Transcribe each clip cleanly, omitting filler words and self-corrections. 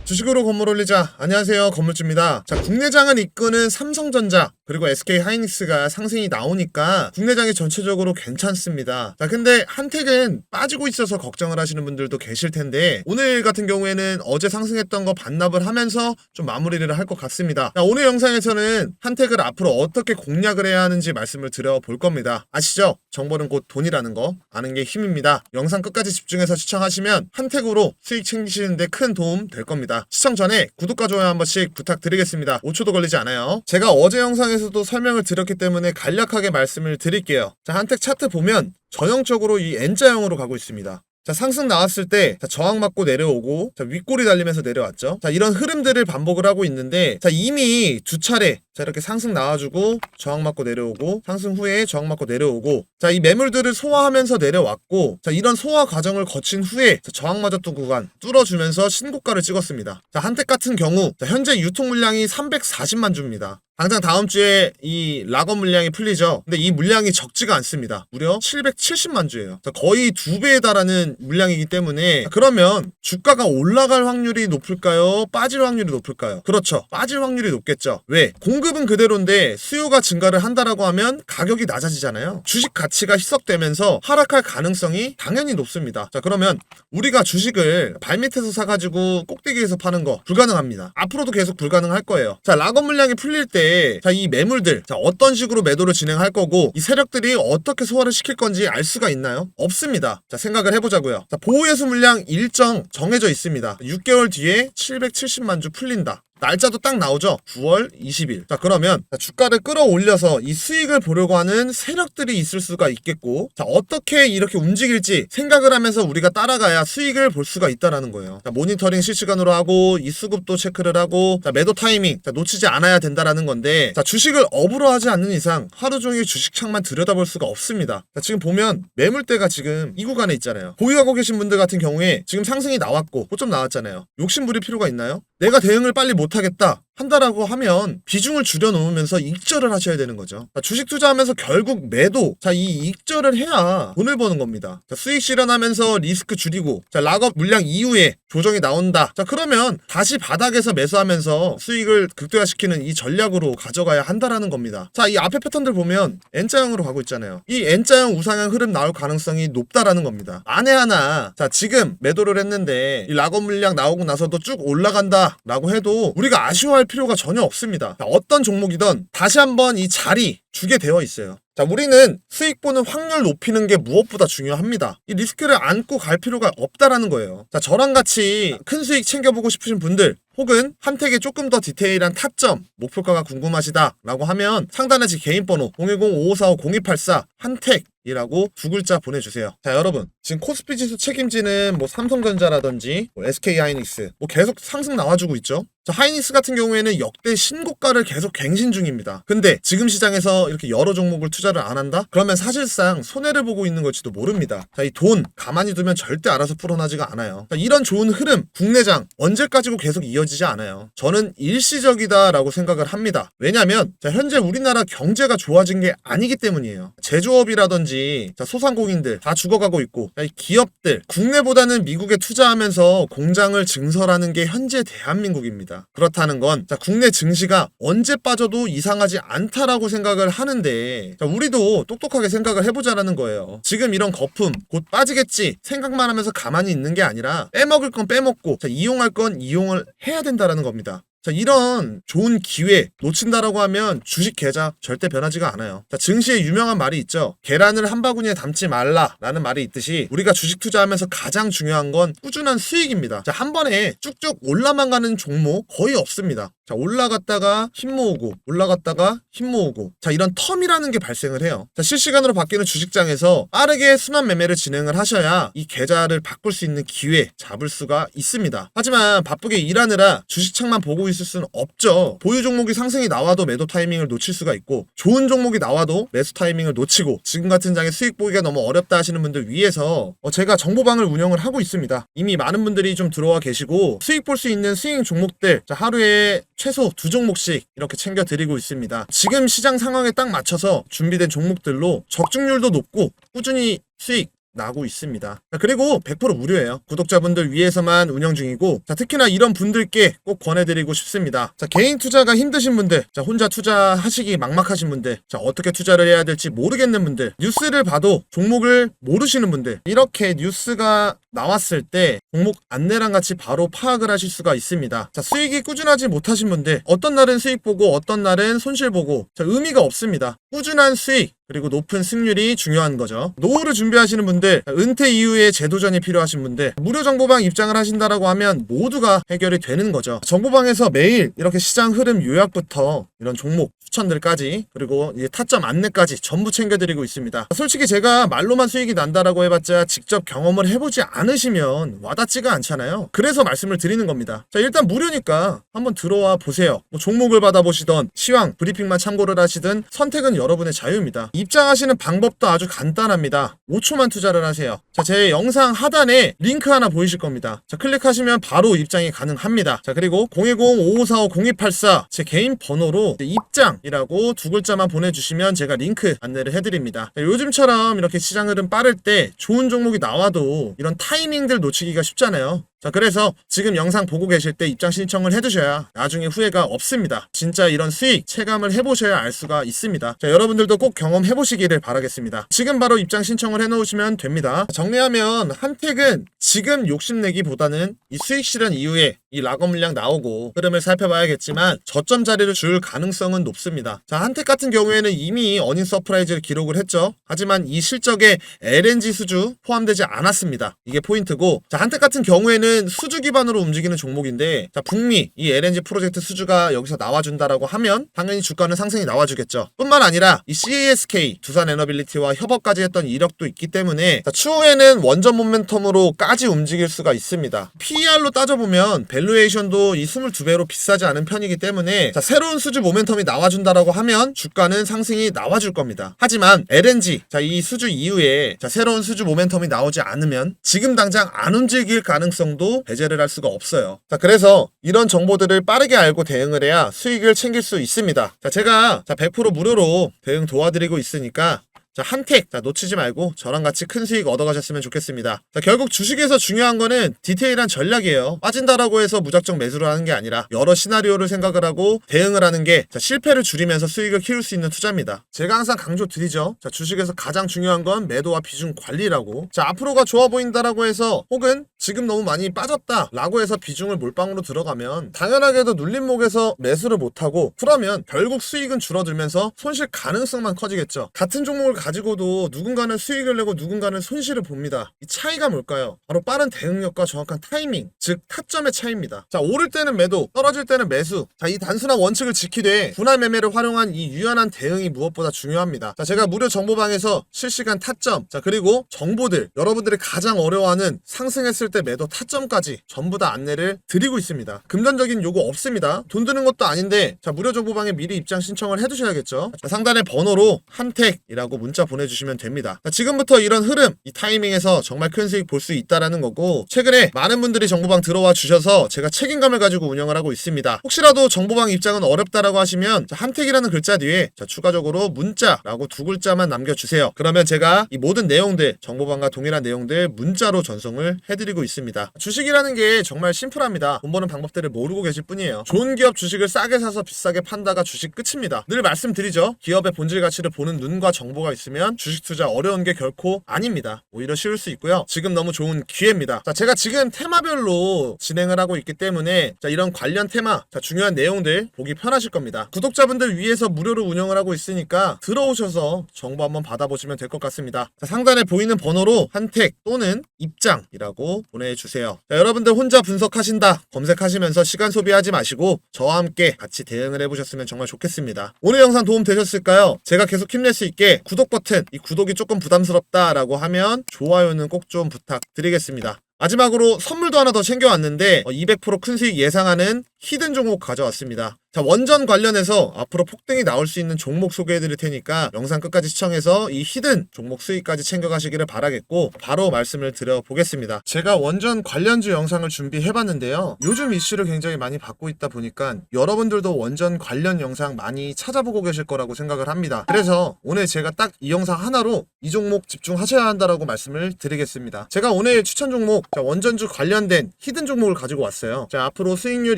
주식으로 건물 올리자. 안녕하세요, 건물주입니다. 자, 국내장을 이끄는 삼성전자 그리고 SK하이닉스가 상승이 나오니까 국내장이 전체적으로 괜찮습니다. 자, 근데 한택은 빠지고 있어서 걱정을 하시는 분들도 계실 텐데 오늘 같은 경우에는 어제 상승했던 거 반납을 하면서 좀 마무리를 할 것 같습니다. 자, 오늘 영상에서는 한택을 앞으로 어떻게 공략을 해야 하는지 말씀을 드려볼 겁니다. 아시죠? 정보는 곧 돈이라는 거 아는 게 힘입니다. 영상 끝까지 집중해서 시청하시면 한택으로 수익 챙기시는데 큰 도움 될 겁니다. 시청 전에 구독과 좋아요 한 번씩 부탁드리겠습니다. 5초도 걸리지 않아요. 제가 어제 영상에서도 설명을 드렸기 때문에 간략하게 말씀을 드릴게요. 자, 한택 차트 보면 전형적으로 이 N자형으로 가고 있습니다. 자, 상승 나왔을 때 저항 맞고 내려오고 자, 윗골이 달리면서 내려왔죠. 자, 이런 흐름들을 반복을 하고 있는데 자, 이미 두 차례 자, 이렇게 상승 나와주고 저항 맞고 내려오고 상승 후에 저항 맞고 내려오고 자, 이 매물들을 소화하면서 내려왔고 자, 이런 소화 과정을 거친 후에 자, 저항 맞았던 구간 뚫어주면서 신고가를 찍었습니다. 자, 한택 같은 경우 자, 현재 유통 물량이 340만 주입니다. 당장 다음 주에 이 락업 물량이 풀리죠. 근데 이 물량이 적지가 않습니다. 무려 770만 주예요. 자, 거의 2배에 달하는 물량이기 때문에 그러면 주가가 올라갈 확률이 높을까요? 빠질 확률이 높을까요? 그렇죠. 빠질 확률이 높겠죠. 왜? 공급은 그대로인데 수요가 증가를 한다라고 하면 가격이 낮아지잖아요. 주식 가치가 희석되면서 하락할 가능성이 당연히 높습니다. 자, 그러면 우리가 주식을 발밑에서 사가지고 꼭대기에서 파는 거 불가능합니다. 앞으로도 계속 불가능할 거예요. 자, 락업 물량이 풀릴 때 자, 이 매물들 자, 어떤 식으로 매도를 진행할 거고 이 세력들이 어떻게 소화를 시킬 건지 알 수가 있나요? 없습니다. 자, 생각을 해보자고요. 자, 보호예수 물량 일정 정해져 있습니다. 6개월 뒤에 770만 주 풀린다. 날짜도 딱 나오죠. 9월 20일. 자, 그러면 주가를 끌어올려서 이 수익을 보려고 하는 세력들이 있을 수가 있겠고 자, 어떻게 이렇게 움직일지 생각을 하면서 우리가 따라가야 수익을 볼 수가 있다라는 거예요. 자, 모니터링 실시간으로 하고 이 수급도 체크를 하고 자, 매도 타이밍 자, 놓치지 않아야 된다라는 건데 자, 주식을 업으로 하지 않는 이상 하루 종일 주식창만 들여다볼 수가 없습니다. 자, 지금 보면 매물대가 지금 이 구간에 있잖아요. 보유하고 계신 분들 같은 경우에 지금 상승이 나왔고 고점 나왔잖아요. 욕심 부릴 필요가 있나요? 내가 대응을 빨리 못하겠다 한다라고 하면 비중을 줄여놓으면서 익절을 하셔야 되는 거죠. 자, 주식 투자하면서 결국 매도 자, 이 익절을 해야 돈을 버는 겁니다. 자, 수익 실현하면서 리스크 줄이고 자, 락업 물량 이후에 조정이 나온다. 자, 그러면 다시 바닥에서 매수하면서 수익을 극대화시키는 이 전략으로 가져가야 한다라는 겁니다. 자, 이 앞에 패턴들 보면 N자형으로 가고 있잖아요. 이 N자형 우상향 흐름 나올 가능성이 높다라는 겁니다. 안에 하나 자, 지금 매도를 했는데 이 락업 물량 나오고 나서도 쭉 올라간다 라고 해도 우리가 아쉬워할 필요가 전혀 없습니다. 자, 어떤 종목이든 다시 한번 이 자리 주게 되어 있어요. 자, 우리는 수익 보는 확률 높이는 게 무엇보다 중요합니다. 이 리스크를 안고 갈 필요가 없다라는 거예요. 자, 저랑 같이 큰 수익 챙겨보고 싶으신 분들 혹은 한택의 조금 더 디테일한 타점, 목표가가 궁금하시다 라고 하면 상단에 제 개인 번호 010-5545-0284 한택 이라고 두 글자 보내주세요. 자, 여러분 지금 코스피 지수 책임지는 뭐 삼성전자라든지 뭐 SK하이닉스 뭐 계속 상승 나와주고 있죠. 자, 하이닉스 같은 경우에는 역대 신고가를 계속 갱신 중입니다. 근데 지금 시장에서 이렇게 여러 종목을 투자를 안 한다? 그러면 사실상 손해를 보고 있는 걸지도 모릅니다. 자, 이 돈 가만히 두면 절대 알아서 풀어나지가 않아요. 자, 이런 좋은 흐름 국내장 언제까지고 계속 이어지지 않아요. 저는 일시적이다라고 생각을 합니다. 왜냐면 자, 현재 우리나라 경제가 좋아진 게 아니기 때문이에요. 제조업이라든지 자, 소상공인들 다 죽어가고 있고 자, 이 기업들 국내보다는 미국에 투자하면서 공장을 증설하는 게 현재 대한민국입니다. 그렇다는 건 자, 국내 증시가 언제 빠져도 이상하지 않다라고 생각을 하는데 자, 우리도 똑똑하게 생각을 해보자라는 거예요. 지금 이런 거품 곧 빠지겠지 생각만 하면서 가만히 있는 게 아니라 빼먹을 건 빼먹고 자, 이용할 건 이용을 해야 된다라는 겁니다. 자, 이런 좋은 기회 놓친다라고 하면 주식 계좌 절대 변하지가 않아요. 자, 증시에 유명한 말이 있죠. 계란을 한 바구니에 담지 말라라는 말이 있듯이 우리가 주식 투자하면서 가장 중요한 건 꾸준한 수익입니다. 자, 한 번에 쭉쭉 올라만 가는 종목 거의 없습니다. 자, 올라갔다가 힘 모으고 올라갔다가 힘 모으고 자, 이런 텀이라는 게 발생을 해요. 자, 실시간으로 바뀌는 주식장에서 빠르게 순환 매매를 진행을 하셔야 이 계좌를 바꿀 수 있는 기회 잡을 수가 있습니다. 하지만 바쁘게 일하느라 주식창만 보고 있을 수는 없죠. 보유 종목이 상승이 나와도 매도 타이밍을 놓칠 수가 있고 좋은 종목이 나와도 매수 타이밍을 놓치고 지금 같은 장에 수익 보기가 너무 어렵다 하시는 분들 위해서 제가 정보방을 운영을 하고 있습니다. 이미 많은 분들이 좀 들어와 계시고 수익 볼 수 있는 스윙 종목들 자, 하루에 최소 2종목씩 이렇게 챙겨 드리고 있습니다. 지금 시장 상황에 딱 맞춰서 준비된 종목들로 적중률도 높고 꾸준히 수익 나고 있습니다. 자, 그리고 100% 무료예요. 구독자분들 위해서만 운영 중이고, 자, 특히나 이런 분들께 꼭 권해드리고 싶습니다. 자, 개인 투자가 힘드신 분들, 자, 혼자 투자하시기 막막하신 분들, 자, 어떻게 투자를 해야 될지 모르겠는 분들, 뉴스를 봐도 종목을 모르시는 분들, 이렇게 뉴스가 나왔을 때 종목 안내랑 같이 바로 파악을 하실 수가 있습니다. 자, 수익이 꾸준하지 못하신 분들, 어떤 날은 수익 보고 어떤 날은 손실 보고, 자, 의미가 없습니다. 꾸준한 수익 그리고 높은 승률이 중요한 거죠. 노후를 준비하시는 분들, 은퇴 이후에 재도전이 필요하신 분들, 무료 정보방 입장을 하신다라고 하면 모두가 해결이 되는 거죠. 정보방에서 매일 이렇게 시장 흐름 요약부터 이런 종목 추천들까지, 그리고 이제 타점 안내까지 전부 챙겨드리고 있습니다. 솔직히 제가 말로만 수익이 난다라고 해봤자 직접 경험을 해보지 않으시면 와닿지가 않잖아요. 그래서 말씀을 드리는 겁니다. 자, 일단 무료니까 한번 들어와 보세요. 뭐 종목을 받아보시던 시황 브리핑만 참고를 하시든 선택은 여러분의 자유입니다. 입장하시는 방법도 아주 간단합니다. 5초만 투자를 하세요. 자, 제 영상 하단에 링크 하나 보이실 겁니다. 자, 클릭하시면 바로 입장이 가능합니다. 자, 그리고 010-5545-0284 제 개인 번호로 입장이라고 두 글자만 보내주시면 제가 링크 안내를 해드립니다. 자, 요즘처럼 이렇게 시장 흐름 빠를 때 좋은 종목이 나와도 이런 타이밍들 놓치기가 쉽잖아요. 자, 그래서 지금 영상 보고 계실 때 입장 신청을 해두셔야 나중에 후회가 없습니다. 진짜 이런 수익 체감을 해보셔야 알 수가 있습니다. 자, 여러분들도 꼭 경험해보시기를 바라겠습니다. 지금 바로 입장 신청을 해놓으시면 됩니다. 정리하면 한택은 지금 욕심내기보다는 이 수익 실현 이후에 이 락업 물량 나오고 흐름을 살펴봐야겠지만 저점 자리를 줄 가능성은 높습니다. 자, 한택 같은 경우에는 이미 어닝 서프라이즈를 기록을 했죠. 하지만 이 실적에 LNG 수주 포함되지 않았습니다. 이게 포인트고, 자, 한택 같은 경우에는 수주 기반으로 움직이는 종목인데, 자, 북미 이 LNG 프로젝트 수주가 여기서 나와준다라고 하면 당연히 주가는 상승이 나와주겠죠. 뿐만 아니라 이 CASK 두산 에너빌리티와 협업까지 했던 이력도 있기 때문에, 자, 추후에는 원전 모멘텀으로까지 움직일 수가 있습니다. PER로 따져보면 밸류에이션도 이 22배로 비싸지 않은 편이기 때문에, 자, 새로운 수주 모멘텀이 나와준다라고 하면 주가는 상승이 나와줄 겁니다. 하지만 LNG, 자, 이 수주 이후에, 자, 새로운 수주 모멘텀이 나오지 않으면 지금 당장 안 움직일 가능성도 배제를 할 수가 없어요. 자, 그래서 이런 정보들을 빠르게 알고 대응을 해야 수익을 챙길 수 있습니다. 자, 제가 100% 무료로 대응 도와드리고 있으니까, 자, 한택, 자, 놓치지 말고 저랑 같이 큰 수익 얻어가셨으면 좋겠습니다. 자, 결국 주식에서 중요한 거는 디테일한 전략이에요. 빠진다라고 해서 무작정 매수를 하는 게 아니라 여러 시나리오를 생각을 하고 대응을 하는 게, 자, 실패를 줄이면서 수익을 키울 수 있는 투자입니다. 제가 항상 강조 드리죠. 자, 주식에서 가장 중요한 건 매도와 비중 관리라고. 자, 앞으로가 좋아 보인다라고 해서, 혹은 지금 너무 많이 빠졌다라고 해서 비중을 몰빵으로 들어가면 당연하게도 눌림목에서 매수를 못하고, 그러면 결국 수익은 줄어들면서 손실 가능성만 커지겠죠. 같은 종목을 가지고도 누군가는 수익을 내고 누군가는 손실을 봅니다. 이 차이가 뭘까요? 바로 빠른 대응력과 정확한 타이밍, 즉 타점의 차이입니다. 자, 오를 때는 매도, 떨어질 때는 매수. 자, 이 단순한 원칙을 지키되 분할 매매를 활용한 이 유연한 대응이 무엇보다 중요합니다. 자, 제가 무료 정보방에서 실시간 타점, 자, 그리고 정보들, 여러분들이 가장 어려워하는 상승했을 때 매도 타점까지 전부 다 안내를 드리고 있습니다. 금전적인 요구 없습니다. 돈 드는 것도 아닌데, 자, 무료 정보방에 미리 입장 신청을 해두셔야겠죠. 자, 상단의 번호로 한택이라고 문자 보내주시면 됩니다. 자, 지금부터 이런 흐름, 이 타이밍에서 정말 큰 수익 볼 수 있다라는 거고, 최근에 많은 분들이 정보방 들어와 주셔서 제가 책임감을 가지고 운영을 하고 있습니다. 혹시라도 정보방 입장은 어렵다라고 하시면, 자, 한택이라는 글자 뒤에, 자, 추가적으로 문자라고 두 글자만 남겨주세요. 그러면 제가 이 모든 내용들, 정보방과 동일한 내용들 문자로 전송을 해드리고 있습니다. 주식이라는 게 정말 심플합니다. 돈 버는 방법들을 모르고 계실 뿐이에요. 좋은 기업 주식을 싸게 사서 비싸게 판다가 주식 끝입니다. 늘 말씀드리죠. 기업의 본질 가치를 보는 눈과 정보가 있으면 주식 투자 어려운 게 결코 아닙니다. 오히려 쉬울 수 있고요. 지금 너무 좋은 기회입니다. 자, 제가 지금 테마별로 진행을 하고 있기 때문에, 자, 이런 관련 테마, 자, 중요한 내용들 보기 편하실 겁니다. 구독자분들 위해서 무료로 운영을 하고 있으니까 들어오셔서 정보 한번 받아보시면 될 것 같습니다. 자, 상단에 보이는 번호로 한택 또는 입장이라고 보내주세요. 자, 여러분들 혼자 분석하신다 검색하시면서 시간 소비하지 마시고 저와 함께 같이 대응을 해보셨으면 정말 좋겠습니다. 오늘 영상 도움 되셨을까요? 제가 계속 힘낼 수 있게 구독 버튼, 이 구독이 조금 부담스럽다라고 하면 좋아요는 꼭 좀 부탁드리겠습니다. 마지막으로 선물도 하나 더 챙겨왔는데 200% 큰 수익 예상하는 히든 종목 가져왔습니다. 자, 원전 관련해서 앞으로 폭등이 나올 수 있는 종목 소개해드릴 테니까 영상 끝까지 시청해서 이 히든 종목 수익까지 챙겨가시기를 바라겠고, 바로 말씀을 드려보겠습니다. 제가 원전 관련주 영상을 준비해봤는데요. 요즘 이슈를 굉장히 많이 받고 있다 보니까 여러분들도 원전 관련 영상 많이 찾아보고 계실 거라고 생각을 합니다. 그래서 오늘 제가 딱 이 영상 하나로 이 종목 집중하셔야 한다라고 말씀을 드리겠습니다. 제가 오늘 추천 종목, 원전주 관련된 히든 종목을 가지고 왔어요. 자, 앞으로 수익률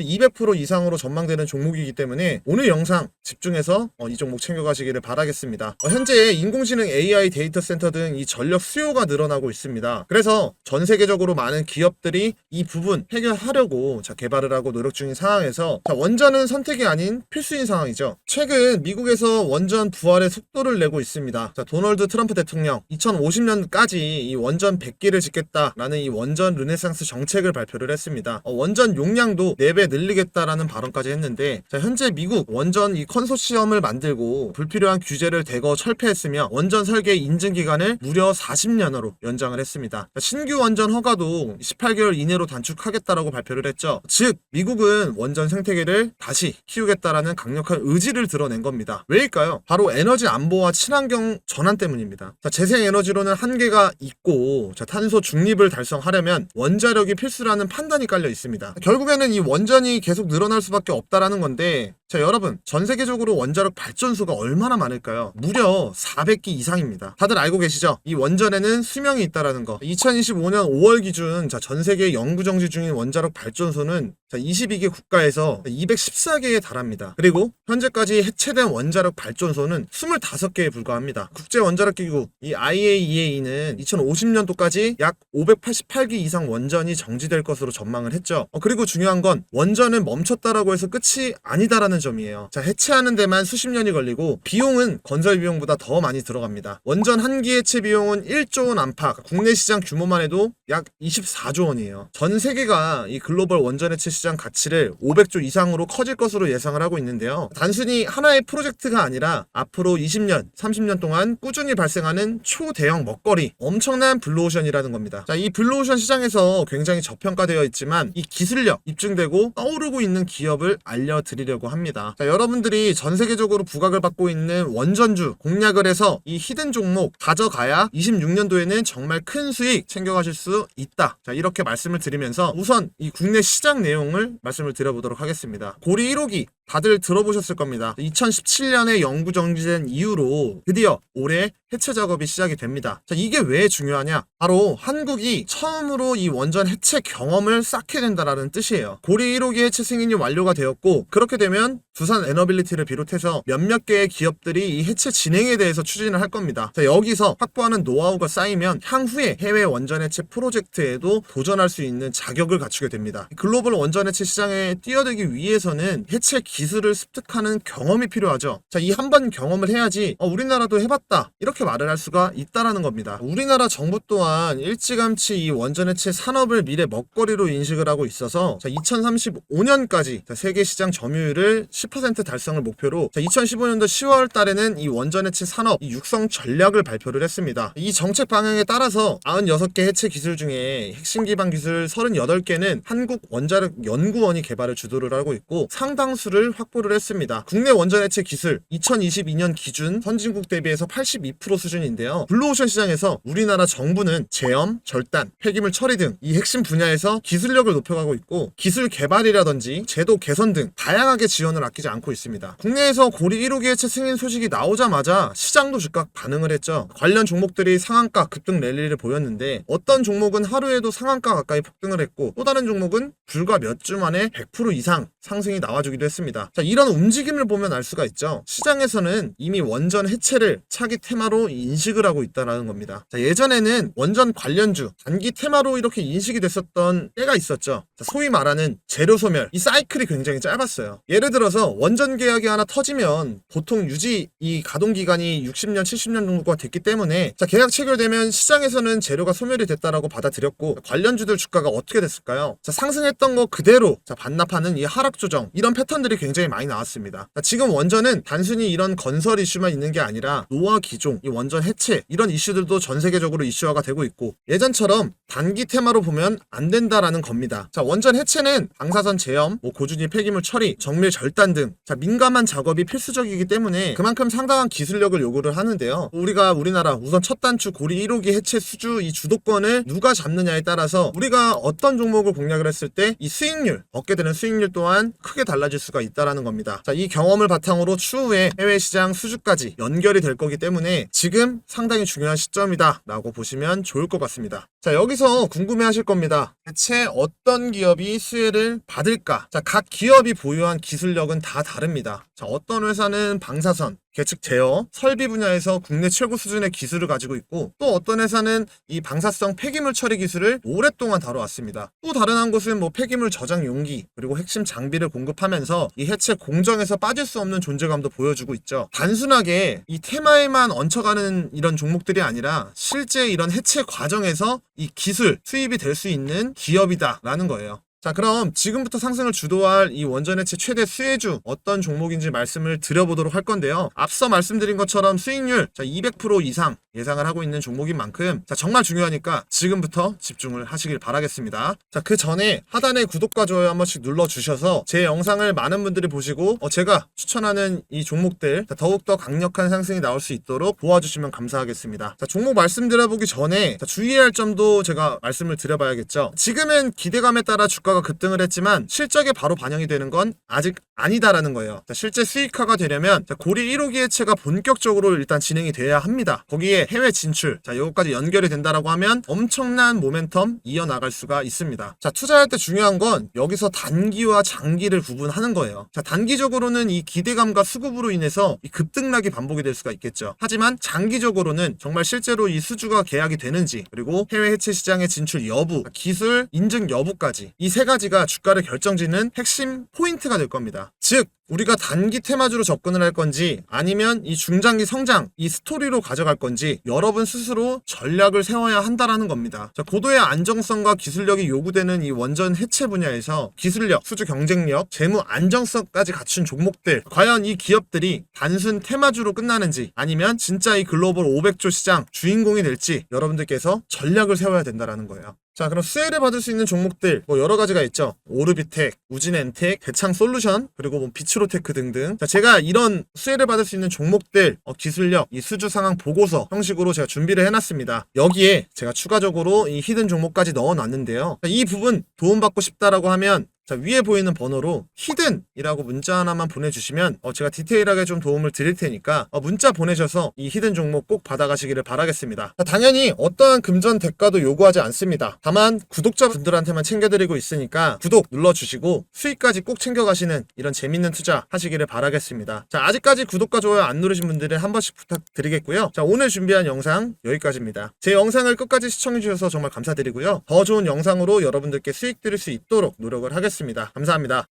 200% 이상으로 전망되는 종목이기 때문에 오늘 영상 집중해서 이 종목 챙겨가시기를 바라겠습니다. 현재 인공지능 AI 데이터 센터 등 이 전력 수요가 늘어나고 있습니다. 그래서 전 세계적으로 많은 기업들이 이 부분 해결하려고 개발을 하고 노력 중인 상황에서, 원전은 선택이 아닌 필수인 상황이죠. 최근 미국에서 원전 부활의 속도를 내고 있습니다. 도널드 트럼프 대통령 2050년까지 이 원전 100기를 짓겠다라는 이 원전 르네상스 정책을 발표를 했습니다. 원전 용량도 4배 늘리겠다라는 발언까지 했는데, 현재 미국 원전 이 컨소시엄을 만들고 불필요한 규제를 대거 철폐했으며 원전 설계 인증 기간을 무려 40년으로 연장을 했습니다. 신규 원전 허가도 18개월 이내로 단축하겠다라고 발표를 했죠. 즉 미국은 원전 생태계를 다시 키우겠다라는 강력한 의지를 드러낸 겁니다. 왜일까요? 바로 에너지 안보와 친환경 전환 때문입니다. 재생에너지로는 한계가 있고, 탄소 중립을 달성하려면 원자력이 필수라는 판단이 깔려 있습니다. 결국에는 이 원전이 계속 늘어날 수밖에 없다라는 건데, 여러분, 전 세계적으로 원자력 발전소가 얼마나 많을까요? 무려 400기 이상입니다. 다들 알고 계시죠? 이 원전에는 수명이 있다라는 거. 2025년 5월 기준 전 세계 연구 정지 중인 원자력 발전소는 22개 국가에서 214개에 달합니다. 그리고 현재까지 해체된 원자력 발전소는 25개에 불과합니다. 국제 원자력 기구 이 IAEA는 2050년도까지 약 588기 이상 원전이 정지될 것으로 전망을 했죠. 그리고 중요한 건 원전은 멈췄다라고 해서 끝이 아니다라는 점이에요. 해체하는 데만 수십 년이 걸리고 비용은 건설 비용보다 더 많이 들어갑니다. 원전 한 기 해체 비용은 1조 원 안팎, 국내 시장 규모만 해도 약 24조 원이에요. 전 세계가 이 글로벌 원전 해체 시장 가치를 500조 이상으로 커질 것으로 예상을 하고 있는데요. 단순히 하나의 프로젝트가 아니라 앞으로 20년, 30년 동안 꾸준히 발생하는 초대형 먹거리, 엄청난 블루오션이라는 겁니다. 이 블루오션 시장에서 굉장히 저평가되어 있지만 이 기술력 입증되고 떠오르고 있는 기업을 알려드리려고 합니다. 여러분들이 전 세계적으로 부각을 받고 있는 원전주 공략을 해서 이 히든 종목 가져가야 26년도에는 정말 큰 수익 챙겨가실 수 있다. 이렇게 말씀을 드리면서 우선 이 국내 시장 내용을 말씀을 드려보도록 하겠습니다. 고리 1호기 다들 들어보셨을 겁니다. 2017년에 연구 정지된 이후로 드디어 올해 해체 작업이 시작이 됩니다. 이게 왜 중요하냐? 바로 한국이 처음으로 이 원전 해체 경험을 쌓게 된다라는 뜻이에요. 고리 1호기 해체 승인이 완료가 되었고, 그렇게 되면 두산 에너빌리티를 비롯해서 몇몇 개의 기업들이 이 해체 진행에 대해서 추진을 할 겁니다. 여기서 확보하는 노하우가 쌓이면 향후에 해외 원전 해체 프로젝트에도 도전할 수 있는 자격을 갖추게 됩니다. 글로벌 원전 해체 시장에 뛰어들기 위해서는 해체 기술을 습득하는 경험이 필요하죠. 이 한 번 경험을 해야지 우리나라도 해봤다 이렇게 말을 할 수가 있다라는 겁니다. 우리나라 정부 또한 일찌감치 이 원전 해체 산업을 미래 먹거리로 인식을 하고 있어서 2035년까지 세계 시장 점유율을 10% 달성을 목표로 2015년도 10월 달에는 이 원전 해체 산업 육성 전략을 발표를 했습니다. 이 정책 방향에 따라서 96개 해체 기술 중에 핵심 기반 기술 38개는 한국 원자력 연구원이 개발을 주도를 하고 있고 상당수를 확보를 했습니다. 국내 원전 해체 기술 2022년 기준 선진국 대비해서 82% 수준인데요. 블루오션 시장에서 우리나라 정부는 제염, 절단, 폐기물 처리 등 이 핵심 분야에서 기술력을 높여가고 있고, 기술 개발이라든지 제도 개선 등 다양하게 지원을 아끼지 않고 있습니다. 국내에서 고리 1호기 해체 승인 소식이 나오자마자 시장도 즉각 반응을 했죠. 관련 종목들이 상한가 급등 랠리를 보였는데, 어떤 종목은 하루에도 상한가 가까이 폭등을 했고, 또 다른 종목은 불과 몇 주 만에 100% 이상 상승이 나와주기도 했습니다. 이런 움직임을 보면 알 수가 있죠. 시장에서는 이미 원전 해체를 차기 테마로 인식을 하고 있다는 겁니다. 예전에는 원전 관련주 단기 테마로 이렇게 인식이 됐었던 때가 있었죠. 소위 말하는 재료 소멸, 이 사이클이 굉장히 짧았어요. 예를 들어서 원전 계약이 하나 터지면 보통 유지 이 가동 기간이 60년, 70년 정도가 됐기 때문에 계약 체결되면 시장에서는 재료가 소멸이 됐다라고 받아들였고, 관련주들 주가가 어떻게 됐을까요? 상승했던 거 그대로 반납하는 이 하락 가격 조정 이런 패턴들이 굉장히 많이 나왔습니다. 지금 원전은 단순히 이런 건설 이슈만 있는 게 아니라 노화 기종, 이 원전 해체 이런 이슈들도 전 세계적으로 이슈화가 되고 있고 예전처럼 단기 테마로 보면 안 된다라는 겁니다. 자, 원전 해체는 방사선 제염, 고준위 폐기물 처리, 정밀 절단 등 민감한 작업이 필수적이기 때문에 그만큼 상당한 기술력을 요구를 하는데요. 우리나라 우선 첫 단추 고리 1호기 해체 수주 이 주도권을 누가 잡느냐에 따라서 우리가 어떤 종목을 공략을 했을 때 이 수익률, 얻게 되는 수익률 또한 크게 달라질 수가 있다라는 겁니다. 자, 이 경험을 바탕으로 추후에 해외 시장 수주까지 연결이 될 거기 때문에 지금 상당히 중요한 시점이다 라고 보시면 좋을 것 같습니다. 자, 여기서 궁금해 하실 겁니다. 대체 어떤 기업이 수혜를 받을까? 자, 각 기업이 보유한 기술력은 다 다릅니다. 자, 어떤 회사는 방사선, 계측 제어, 설비 분야에서 국내 최고 수준의 기술을 가지고 있고 또 어떤 회사는 이 방사성 폐기물 처리 기술을 오랫동안 다뤄왔습니다. 또 다른 한 곳은 폐기물 저장 용기 그리고 핵심 장비를 공급하면서 이 해체 공정에서 빠질 수 없는 존재감도 보여주고 있죠. 단순하게 이 테마에만 얹혀가는 이런 종목들이 아니라 실제 이런 해체 과정에서 이 기술 수입이 될 수 있는 기업이다라는 거예요. 자, 그럼 지금부터 상승을 주도할 이 원전 해체 최대 수혜주 어떤 종목인지 말씀을 드려보도록 할 건데요. 앞서 말씀드린 것처럼 수익률 200% 이상 예상을 하고 있는 종목인 만큼 정말 중요하니까 지금부터 집중을 하시길 바라겠습니다. 자, 그 전에 하단에 구독과 좋아요 한 번씩 눌러주셔서 제 영상을 많은 분들이 보시고 제가 추천하는 이 종목들 더욱더 강력한 상승이 나올 수 있도록 도와주시면 감사하겠습니다. 자, 종목 말씀드려보기 전에 주의할 점도 제가 말씀을 드려봐야겠죠. 지금은 기대감에 따라 주가가 급등을 했지만 실적에 바로 반영이 되는 건 아직 아니다라는 거예요. 자, 실제 수익화가 되려면 고리 1호기 해체가 본격적으로 일단 진행이 돼야 합니다. 거기에 해외 진출, 이것까지 연결이 된다라고 하면 엄청난 모멘텀 이어나갈 수가 있습니다. 자, 투자할 때 중요한 건 여기서 단기와 장기를 구분하는 거예요. 자, 단기적으로는 이 기대감과 수급으로 인해서 이 급등락이 반복이 될 수가 있겠죠. 하지만 장기적으로는 정말 실제로 이 수주가 계약이 되는지 그리고 해외 해체 시장의 진출 여부, 기술 인증 여부까지 이 세 가지가 주가를 결정짓는 핵심 포인트가 될 겁니다. 즉 우리가 단기 테마주로 접근을 할 건지 아니면 이 중장기 성장 이 스토리로 가져갈 건지 여러분 스스로 전략을 세워야 한다라는 겁니다. 자, 고도의 안정성과 기술력이 요구되는 이 원전 해체 분야에서 기술력, 수주 경쟁력, 재무 안정성까지 갖춘 종목들 과연 이 기업들이 단순 테마주로 끝나는지 아니면 진짜 이 글로벌 500조 시장 주인공이 될지 여러분들께서 전략을 세워야 된다라는 거예요. 자, 그럼 수혜를 받을 수 있는 종목들 여러 가지가 있죠. 오르비텍, 우진엔텍, 대창솔루션, 그리고 비츠로테크 등등. 자, 제가 이런 수혜를 받을 수 있는 종목들 기술력, 이 수주 상황 보고서 형식으로 제가 준비를 해놨습니다. 여기에 제가 추가적으로 이 히든 종목까지 넣어놨는데요. 이 부분 도움받고 싶다라고 하면 자, 위에 보이는 번호로 히든이라고 문자 하나만 보내주시면 제가 디테일하게 좀 도움을 드릴 테니까 문자 보내셔서 이 히든 종목 꼭 받아가시기를 바라겠습니다. 자, 당연히 어떠한 금전 대가도 요구하지 않습니다. 다만 구독자분들한테만 챙겨드리고 있으니까 구독 눌러주시고 수익까지 꼭 챙겨가시는 이런 재밌는 투자 하시기를 바라겠습니다. 자, 아직까지 구독과 좋아요 안 누르신 분들은 한 번씩 부탁드리겠고요. 자, 오늘 준비한 영상 여기까지입니다. 제 영상을 끝까지 시청해주셔서 정말 감사드리고요. 더 좋은 영상으로 여러분들께 수익 드릴 수 있도록 노력을 하겠습니다. 감사합니다.